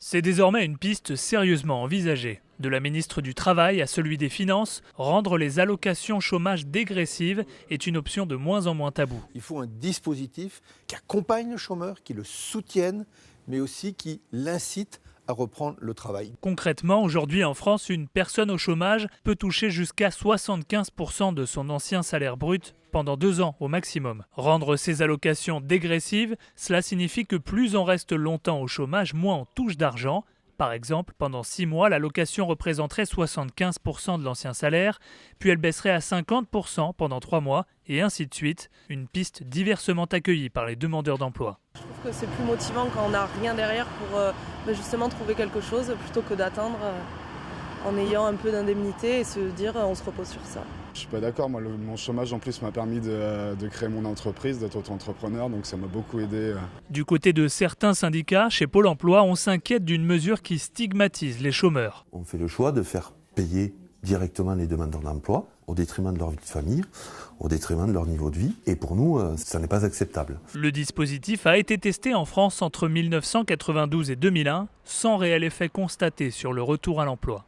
C'est désormais une piste sérieusement envisagée. De la ministre du Travail à celui des Finances, rendre les allocations chômage dégressives est une option de moins en moins taboue. Il faut un dispositif qui accompagne le chômeur, qui le soutienne, mais aussi qui l'incite à reprendre le travail. Concrètement, aujourd'hui en France, une personne au chômage peut toucher jusqu'à 75% de son ancien salaire brut pendant 2 ans au maximum. Rendre ces allocations dégressives, cela signifie que plus on reste longtemps au chômage, moins on touche d'argent. Par exemple, pendant 6 mois, l'allocation représenterait 75% de l'ancien salaire, puis elle baisserait à 50% pendant 3 mois, et ainsi de suite. Une piste diversement accueillie par les demandeurs d'emploi. Je trouve que c'est plus motivant quand on n'a rien derrière pour justement trouver quelque chose, plutôt que d'attendre en ayant un peu d'indemnité et se dire on se repose sur ça. Je suis pas d'accord, moi mon chômage en plus m'a permis de créer mon entreprise, d'être auto-entrepreneur, donc ça m'a beaucoup aidé. Du côté de certains syndicats, chez Pôle emploi, on s'inquiète d'une mesure qui stigmatise les chômeurs. On fait le choix de faire payer directement les demandeurs d'emploi au détriment de leur vie de famille, au détriment de leur niveau de vie. Et pour nous, ça n'est pas acceptable. Le dispositif a été testé en France entre 1992 et 2001, sans réel effet constaté sur le retour à l'emploi.